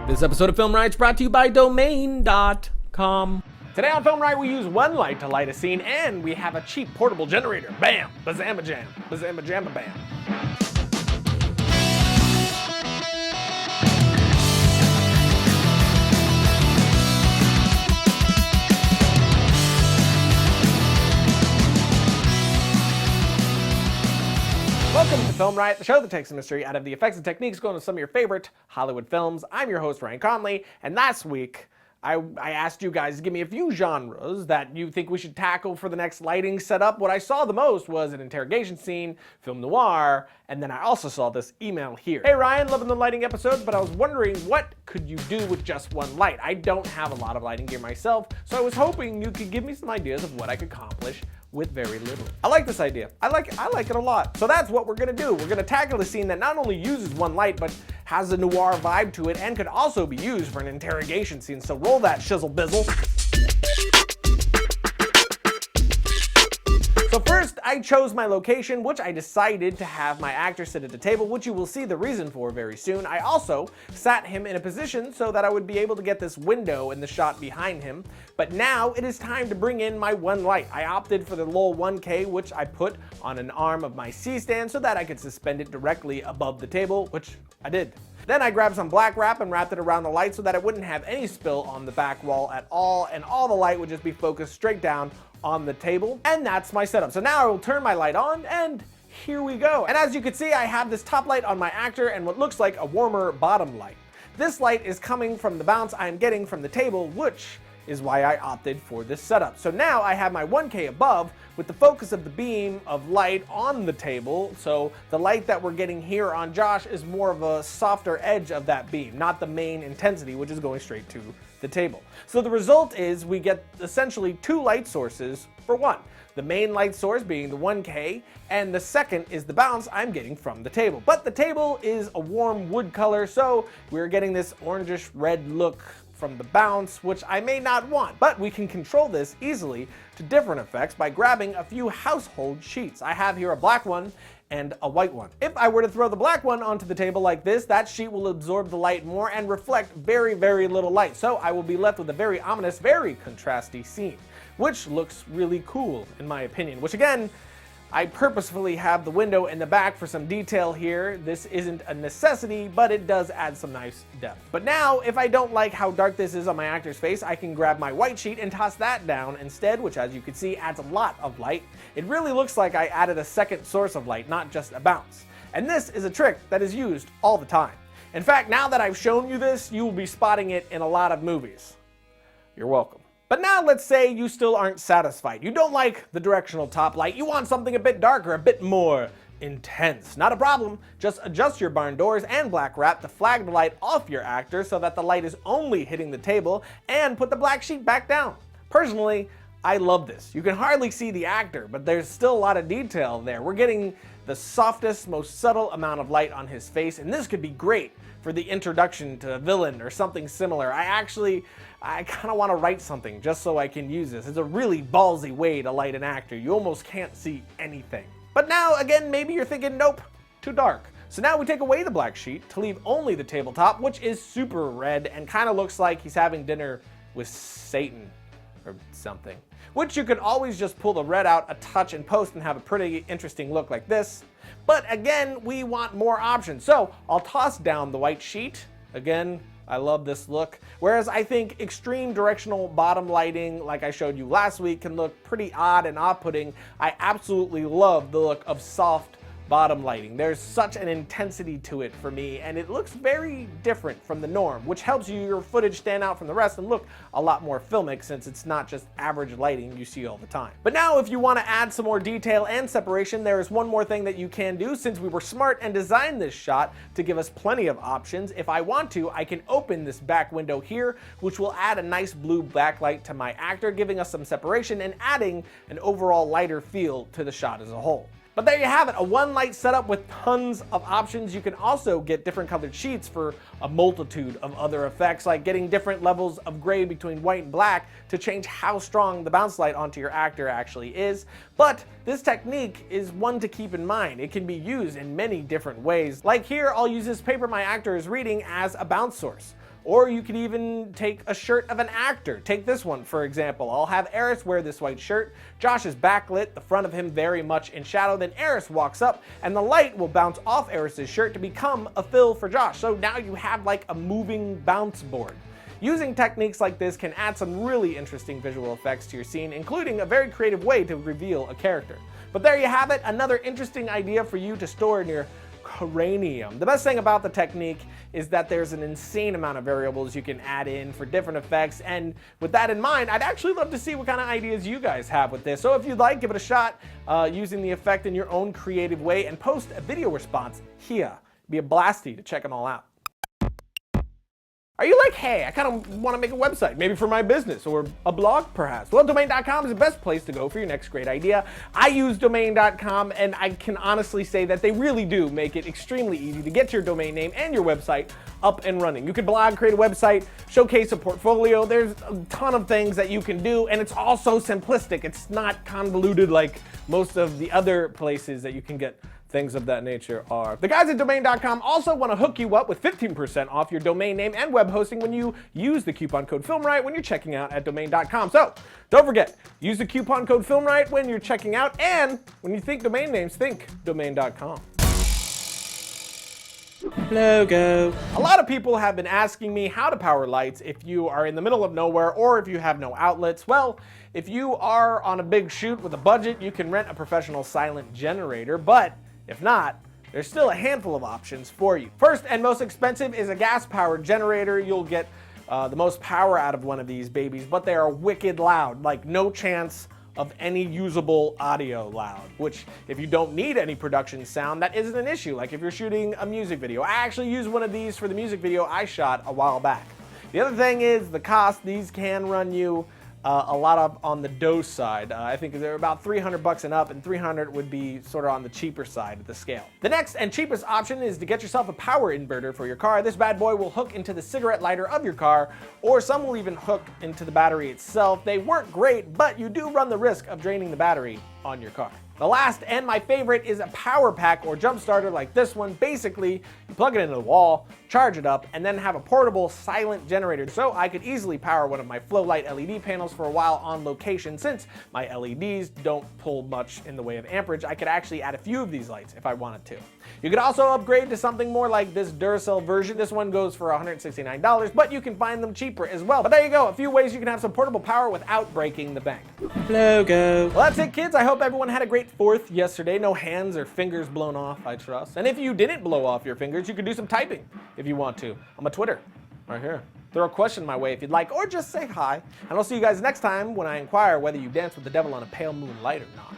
This episode of Film Riot is brought to you by Domain.com. Today on Film Riot, we use one light to light a scene, and we have a cheap portable generator. Bam! Bazama jam. Bazama jamma bam. Welcome to Film Riot, the show that takes the mystery out of the effects and techniques going to some of your favorite Hollywood films. I'm your host, Ryan Conley, and last week, I asked you guys to give me a few genres that you think we should tackle for the next lighting setup. What I saw the most was an interrogation scene, film noir, and then I also saw this email here. Hey Ryan, loving the lighting episodes, but I was wondering what could you do with just one light? I don't have a lot of lighting gear myself, so I was hoping you could give me some ideas of what I could accomplish with very little. I like this idea. I like it a lot. So that's what we're gonna do. We're gonna tackle a scene that not only uses one light, but has a noir vibe to it and could also be used for an interrogation scene. So roll that shizzle bizzle. So first, I chose my location, which I decided to have my actor sit at the table, which you will see the reason for very soon. I also sat him in a position so that I would be able to get this window in the shot behind him. But now it is time to bring in my one light. I opted for the LOL 1K, which I put on an arm of my C-stand so that I could suspend it directly above the table, which I did. Then I grabbed some black wrap and wrapped it around the light so that it wouldn't have any spill on the back wall at all, and all the light would just be focused straight down on the table. And that's my setup. So now I will turn my light on, and here we go. And as you can see, I have this top light on my actor and what looks like a warmer bottom light. This light is coming from the bounce I am getting from the table, which is why I opted for this setup. So now I have my 1K above with the focus of the beam of light on the table. So the light that we're getting here on Josh is more of a softer edge of that beam, not the main intensity, which is going straight to the table. So the result is we get essentially two light sources for one. The main light source being the 1K, and the second is the bounce I'm getting from the table. But the table is a warm wood color, so we're getting this orangish red look from the bounce, which I may not want, but we can control this easily to different effects by grabbing a few household sheets. I have here a black one and a white one. If I were to throw the black one onto the table like this, that sheet will absorb the light more and reflect very, very little light. So I will be left with a very ominous, very contrasty scene, which looks really cool in my opinion, which again, I purposefully have the window in the back for some detail here. This isn't a necessity, but it does add some nice depth. But now, if I don't like how dark this is on my actor's face, I can grab my white sheet and toss that down instead, which as you can see adds a lot of light. It really looks like I added a second source of light, not just a bounce. And this is a trick that is used all the time. In fact, now that I've shown you this, you will be spotting it in a lot of movies. You're welcome. But now let's say you still aren't satisfied. You don't like the directional top light. You want something a bit darker, a bit more intense. Not a problem. Just adjust your barn doors and black wrap to flag the light off your actor so that the light is only hitting the table, and put the black sheet back down. Personally, I love this. You can hardly see the actor, but there's still a lot of detail there. We're getting the softest, most subtle amount of light on his face, and this could be great for the introduction to a villain or something similar. I kind of want to write something just so I can use this. It's a really ballsy way to light an actor. You almost can't see anything. But now, again, maybe you're thinking, nope, too dark. So now we take away the black sheet to leave only the tabletop, which is super red and kind of looks like he's having dinner with Satan or something. Which you could always just pull the red out a touch in post and have a pretty interesting look like this. But again, we want more options. So I'll toss down the white sheet. Again, I love this look. Whereas I think extreme directional bottom lighting, like I showed you last week, can look pretty odd and off-putting. I absolutely love the look of soft bottom lighting. There's such an intensity to it for me, and it looks very different from the norm, which helps your footage stand out from the rest and look a lot more filmic since it's not just average lighting you see all the time. But now if you want to add some more detail and separation, there is one more thing that you can do. Since we were smart and designed this shot to give us plenty of options, if I want to, I can open this back window here, which will add a nice blue backlight to my actor, giving us some separation and adding an overall lighter feel to the shot as a whole. But there you have it, a one light setup with tons of options. You can also get different colored sheets for a multitude of other effects, like getting different levels of gray between white and black to change how strong the bounce light onto your actor actually is. But this technique is one to keep in mind. It can be used in many different ways. Like here, I'll use this paper my actor is reading as a bounce source. Or you could even take a shirt of an actor. Take this one, for example. I'll have Eris wear this white shirt. Josh is backlit, the front of him very much in shadow. Then Eris walks up, and the light will bounce off Eris's shirt to become a fill for Josh. So now you have like a moving bounce board. Using techniques like this can add some really interesting visual effects to your scene, including a very creative way to reveal a character. But there you have it, another interesting idea for you to store in your cranium. The best thing about the technique is that there's an insane amount of variables you can add in for different effects, and with that in mind, I'd actually love to see what kind of ideas you guys have with this. So if you'd like, give it a shot using the effect in your own creative way and post a video response here. It'd be a blasty to check them all out. Are you like, hey, I kind of want to make a website, maybe for my business or a blog perhaps? Well, domain.com is the best place to go for your next great idea. I use domain.com, and I can honestly say that they really do make it extremely easy to get your domain name and your website up and running. You can blog, create a website, showcase a portfolio. There's a ton of things that you can do, and it's all so simplistic. It's not convoluted like most of the other places that you can get things of that nature are. The guys at domain.com also want to hook you up with 15% off your domain name and web hosting when you use the coupon code FilmRiot when you're checking out at domain.com. So don't forget, use the coupon code FilmRiot when you're checking out, and when you think domain names, think domain.com. Logo. A lot of people have been asking me how to power lights if you are in the middle of nowhere or if you have no outlets. Well, if you are on a big shoot with a budget, you can rent a professional silent generator, but if not, there's still a handful of options for you. First and most expensive is a gas-powered generator. You'll get the most power out of one of these babies, but they are wicked loud, like no chance of any usable audio loud, which if you don't need any production sound, that isn't an issue. Like if you're shooting a music video. I actually used one of these for the music video I shot a while back. The other thing is the cost. These can run you a lot of on the dose side. I think they're about $300 and up, and $300 would be sort of on the cheaper side of the scale. The next and cheapest option is to get yourself a power inverter for your car. This bad boy will hook into the cigarette lighter of your car, or some will even hook into the battery itself. They work great, but you do run the risk of draining the battery on your car. The last and my favorite is a power pack or jump starter like this one. Basically, you plug it into the wall, charge it up, and then have a portable silent generator. So I could easily power one of my flow light LED panels for a while on location. Since my LEDs don't pull much in the way of amperage, I could actually add a few of these lights if I wanted to. You could also upgrade to something more like this Duracell version. This one goes for $169, but you can find them cheaper as well. But there you go, a few ways you can have some portable power without breaking the bank. Logo. Well, that's it, kids. I hope everyone had a great 4th yesterday. No hands or fingers blown off, I trust. And if you didn't blow off your fingers, you could do some typing if you want to on my Twitter, right here. Throw a question my way if you'd like, or just say hi. And I'll see you guys next time when I inquire whether you dance with the devil on a pale moonlight or not.